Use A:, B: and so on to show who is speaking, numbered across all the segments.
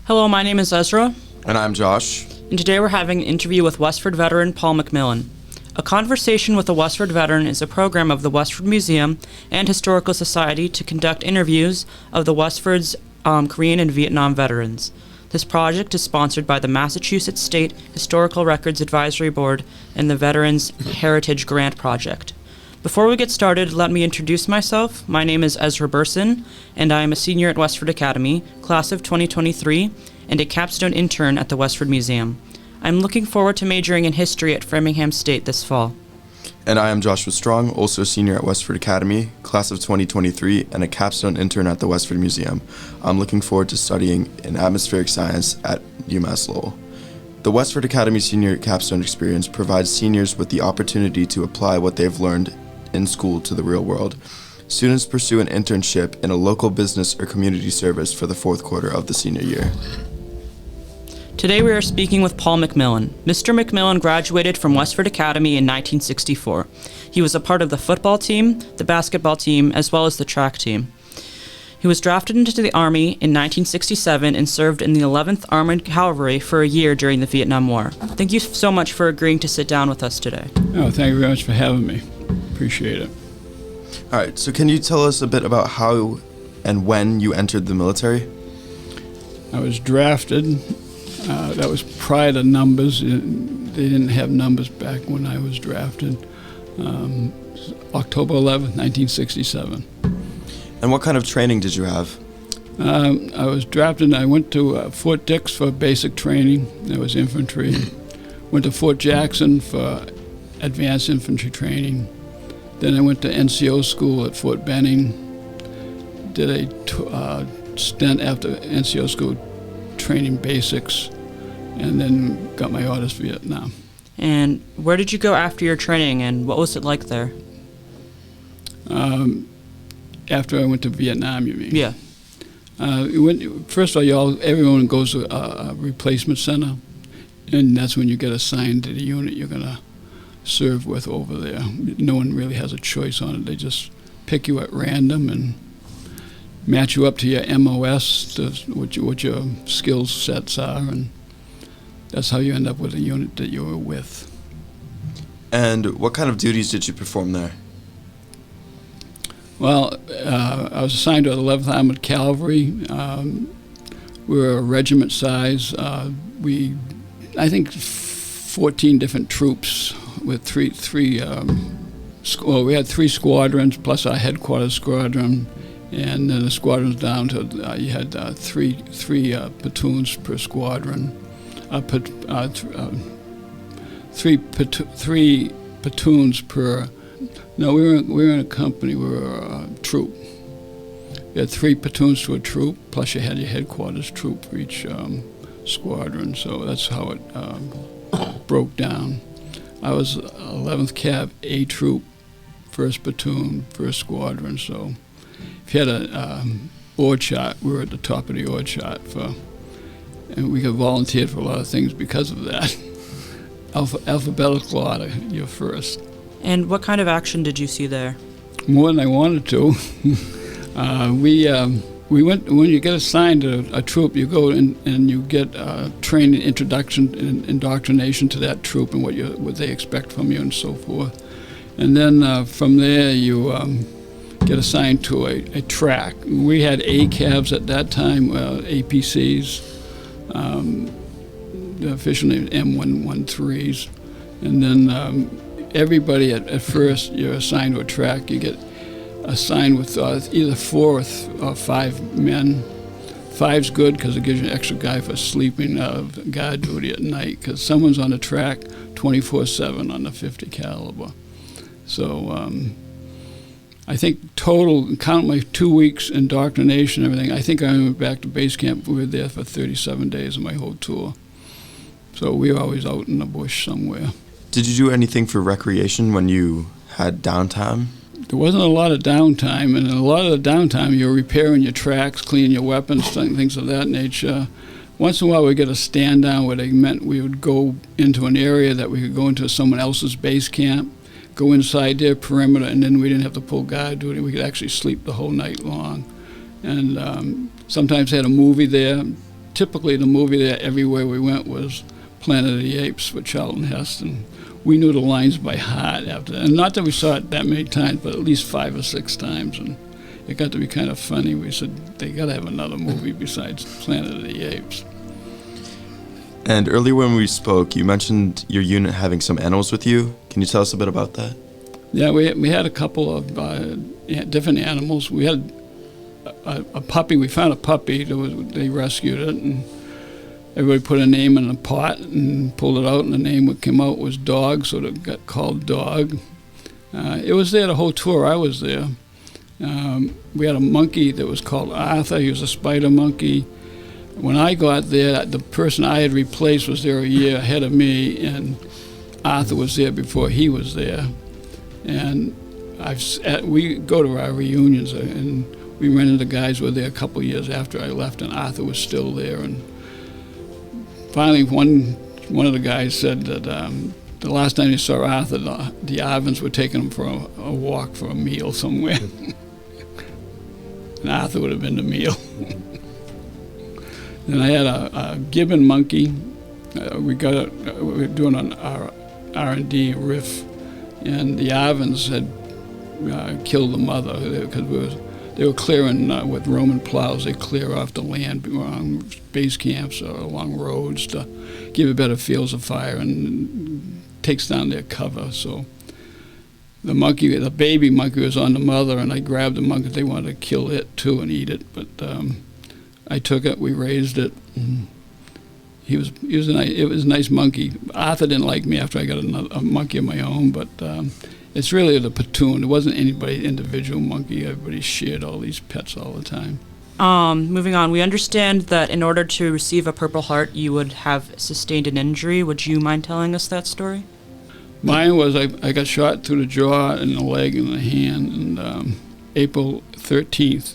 A: Hello, my name is Ezra.
B: And I'm Josh.
A: And today we're having an interview with Westford veteran Paul MacMillan. A Conversation with a Westford Veteran is a program of the Westford Museum and Historical Society to conduct interviews of the Westford's Korean and Vietnam veterans. This project is sponsored by the Massachusetts State Historical Records Advisory Board and the Veterans Heritage Grant Project. Before we get started, let me introduce myself. My name is Ezra Berson, and I am a senior at Westford Academy, class of 2023, and a Capstone intern at the Westford Museum. I'm looking forward to majoring in history at Framingham State this fall.
B: And I am Joshua Strong, also a senior at Westford Academy, class of 2023, and a Capstone intern at the Westford Museum. I'm looking forward to studying in atmospheric science at UMass Lowell. The Westford Academy Senior Capstone experience provides seniors with the opportunity to apply what they've learned in school to the real world. Students pursue an internship in a local business or community service for the fourth quarter of the senior year.
A: Today we are speaking with Paul MacMillan. Mr. MacMillan graduated from Westford Academy in 1964. He was a part of the football team, the basketball team, as well as the track team. He was drafted into the Army in 1967 and served in the 11th Armored Cavalry for a year during the Vietnam War. Thank you so much for agreeing to sit down with us today.
C: Oh, thank you very much for having me. Appreciate it.
B: All right, so can you tell us a bit about how and when you entered the military?
C: I was drafted. That was prior to numbers. They didn't have numbers back when I was drafted. October 11th, 1967.
B: And what kind of training did you have?
C: I was drafted and I went to Fort Dix for basic training. That was infantry. Went to Fort Jackson for advanced infantry training. Then I went to NCO school at Fort Benning. Did a stint after NCO school training basics, and then got my orders for Vietnam.
A: And where did you go after your training, and what was it like there?
C: After I went to Vietnam, you mean?
A: Yeah.
C: First of all, everyone goes to a replacement center, and that's when you get assigned to the unit you're going to serve with over there. No one really has a choice on it. They just pick you at random and match you up to your MOS, what your skill sets are, and that's how you end up with a unit that you were with. And
B: what kind of duties did you perform there?
C: Well, I was assigned to the 11th Armored Cavalry. We were a regiment size. I think 14 different troops with we had three squadrons plus our headquarters squadron, and then the squadrons down to you had three platoons per squadron, three platoons per. No, we were in a company. We were a troop. You had three platoons to a troop, plus you had your headquarters troop for each squadron. So that's how it broke down. I was 11th Cav A Troop, 1st Platoon, 1st Squadron. So if you had a org chart, we were at the top of the org chart and we got volunteered for a lot of things because of that. Alphabetical order, you're first.
A: And what kind of action did you see there?
C: More than I wanted to. We went, when you get assigned to a troop, you go and you get training, introduction, and indoctrination to that troop and what they expect from you and so forth. And then from there you get assigned to a track. We had ACAVs at that time, APCs, the official name M113s. And then everybody at first, you're assigned to a track. You get assigned with either 4 or 5 men. 5's good because it gives you an extra guy for sleeping guard duty at night, because someone's on the track 24/7 on the 50 caliber. So I think total, count my 2 weeks indoctrination and everything, I think I went back to base camp. We were there for 37 days of my whole tour. So we were always out in the bush somewhere.
B: Did you do anything for recreation when you had downtime?
C: There wasn't a lot of downtime, and a lot of the downtime you're repairing your tracks, cleaning your weapons, things of that nature. Once in a while we'd get a stand down where they meant we would go into an area that we could go into someone else's base camp, go inside their perimeter, and then we didn't have to pull guard duty. We could actually sleep the whole night long. And sometimes they had a movie there, typically the movie that everywhere we went was Planet of the Apes with Charlton Heston. We knew the lines by heart after that. And not that we saw it that many times, but at least 5 or 6 times. And it got to be kind of funny. We said, they got to have another movie besides Planet of the Apes.
B: And earlier when we spoke, you mentioned your unit having some animals with you. Can you tell us a bit about that?
C: Yeah, we had a couple of different animals. We had a puppy. We found a puppy. They rescued it, and everybody put a name in a pot and pulled it out, and the name that came out was Dog, so it got called Dog. It was there the whole tour. I was there. We had a monkey that was called Arthur. He was a spider monkey. When I got there, the person I had replaced was there a year ahead of me, and Arthur was there before he was there. And we go to our reunions, and we ran into guys who were there a couple of years after I left, and Arthur was still there. And finally, one of the guys said that the last time he saw Arthur, the Arvins were taking him for a walk for a meal somewhere. And Arthur would have been the meal. Then I had a gibbon monkey. We were doing an R&D riff, and the Arvins had killed the mother because they were clearing with Roman plows. They clear off the land along base camps or along roads to give it better fields of fire and takes down their cover. So the baby monkey was on the mother, and I grabbed the monkey. They wanted to kill it too and eat it, but I took it. We raised it. It was a nice monkey. Arthur didn't like me after I got a monkey of my own, but it's really the platoon. It wasn't anybody individual monkey. Everybody shared all these pets all the time.
A: Moving on, we understand that in order to receive a Purple Heart, you would have sustained an injury. Would you mind telling us that story?
C: Mine was I got shot through the jaw and the leg and the hand, and April 13th.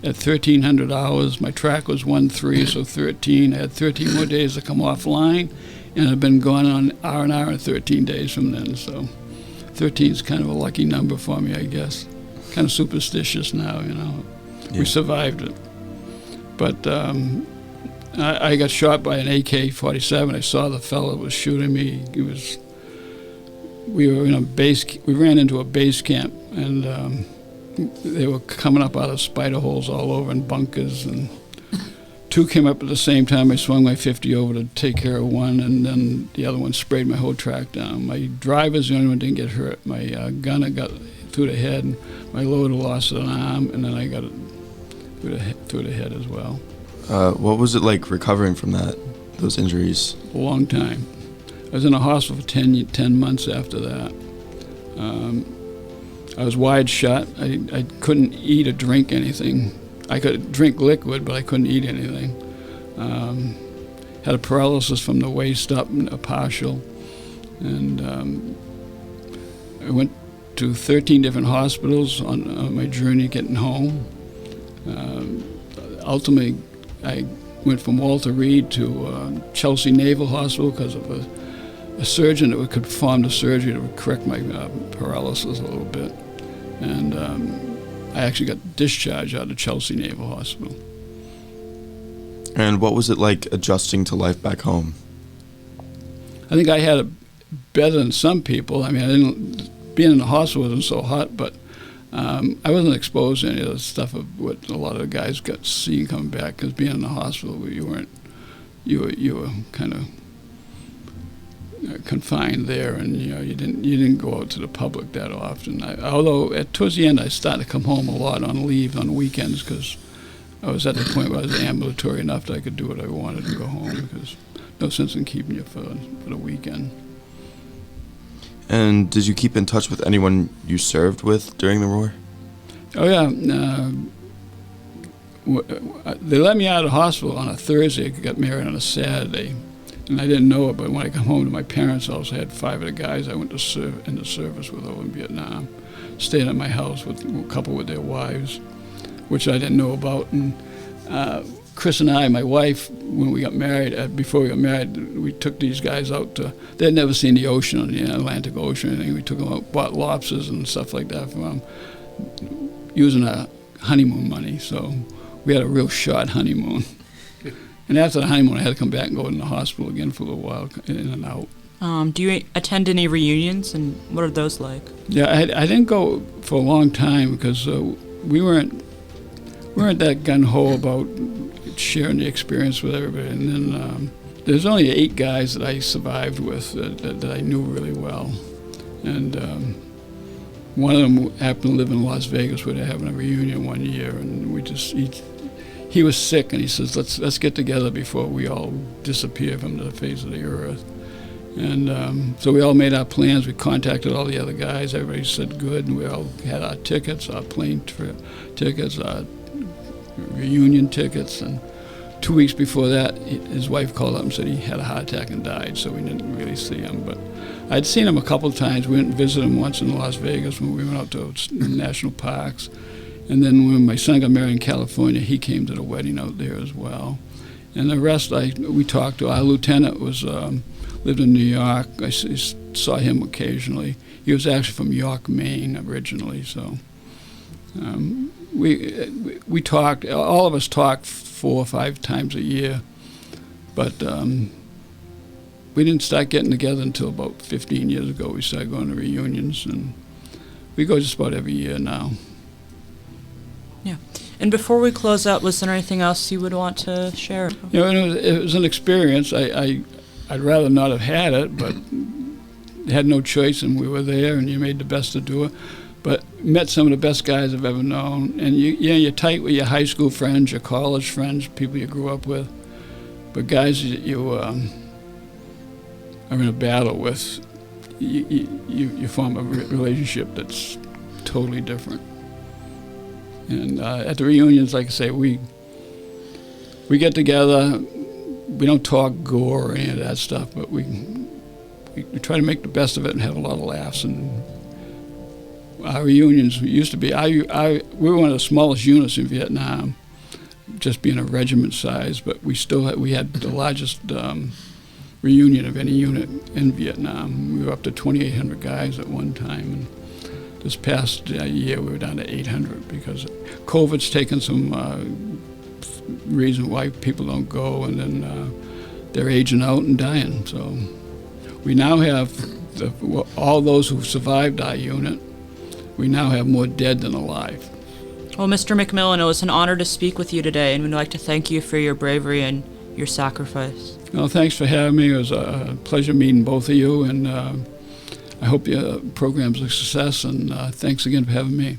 C: At 1,300 hours, my track was 1-3, so 13. I had 13 more days to come offline, and I've been gone on R&R in 13 days from then. So 13 is kind of a lucky number for me, I guess. Kind of superstitious now, you know. Yeah. We survived it. But I got shot by an AK-47. I saw the fellow that was shooting me. We were in we ran into a base camp, and they were coming up out of spider holes all over in bunkers, and 2 came up at the same time. I swung my 50 over to take care of one, and then the other one sprayed my whole track down. My driver's the only one that didn't get hurt. My gunner got through the head, and my loader lost an arm, and then I got it through the head as well.
B: What was it like recovering from those injuries?
C: A long time. I was in a hospital for 10 months after that. I was wide shut. I couldn't eat or drink anything. I could drink liquid, but I couldn't eat anything. Had a paralysis from the waist up, a partial. And I went to 13 different hospitals on my journey getting home. Ultimately, I went from Walter Reed to Chelsea Naval Hospital because of a surgeon that could perform the surgery that would correct my paralysis a little bit. And I actually got discharged out of Chelsea Naval Hospital.
B: And what was it like adjusting to life back home?
C: I think I had it better than some people. I mean, being in the hospital wasn't so hot, but I wasn't exposed to any of the stuff of what a lot of the guys got seen coming back, because being in the hospital, you were kind of confined there, and you didn't go out to the public that often. Although towards the end I started to come home a lot on leave on weekends, because I was at the point where I was ambulatory enough that I could do what I wanted and go home, because no sense in keeping you for the weekend.
B: And did you keep in touch with anyone you served with during the war?
C: Oh yeah. They let me out of the hospital on a Thursday. I got married on a Saturday. And I didn't know it, but when I come home to my parents' house, I had 5 of the guys I went to in the service with over in Vietnam, staying at my house with a couple with their wives, which I didn't know about. And Chris and I, my wife, when we got married, before we got married, we took these guys out to, they had never seen the ocean, the Atlantic Ocean or anything. We took them out, bought lobsters and stuff like that from them, using our honeymoon money. So we had a real short honeymoon. And after the honeymoon, I had to come back and go in the hospital again for a little while, in and out.
A: Do you attend any reunions, and what are those like?
C: Yeah, I didn't go for a long time because we weren't that gung-ho about sharing the experience with everybody. And then there's only 8 guys that I survived with that I knew really well. And one of them happened to live in Las Vegas where they're having a reunion one year, and he was sick, and he says, let's get together before we all disappear from the face of the earth. And so we all made our plans. We contacted all the other guys. Everybody said good, and we all had our tickets, our plane trip tickets, our reunion tickets. And 2 weeks before that, his wife called up and said he had a heart attack and died, so we didn't really see him. But I'd seen him a couple of times. We went and visited him once in Las Vegas when we went out to national parks. And then when my son got married in California, he came to the wedding out there as well. And the rest we talked to. Our lieutenant lived in New York. I saw him occasionally. He was actually from York, Maine originally. So we talked. All of us talked 4 or 5 times a year, but we didn't start getting together until about 15 years ago. We started going to reunions, and we go just about every year now.
A: Yeah. And before we close out, was there anything else you would want to share?
C: You know, it was an experience. I'd rather not have had it, but had no choice, and we were there, and you made the best to do it. But met some of the best guys I've ever known, and you're tight with your high school friends, your college friends, people you grew up with. But guys you are in a battle with, you form a relationship that's totally different. And at the reunions, like I say, we get together. We don't talk gore or any of that stuff, but we try to make the best of it and have a lot of laughs. And our reunions used to be, we were one of the smallest units in Vietnam, just being a regiment size, but we had the largest reunion of any unit in Vietnam. We were up to 2,800 guys at one time. And this past year, we were down to 800 because COVID's taken some reason why people don't go, and then they're aging out and dying. So we now have all those who survived our unit. We now have more dead than alive.
A: Well, Mr. MacMillan, it was an honor to speak with you today, and we'd like to thank you for your bravery and your sacrifice.
C: Well, thanks for having me. It was a pleasure meeting both of you, and I hope your program's a success, and thanks again for having me.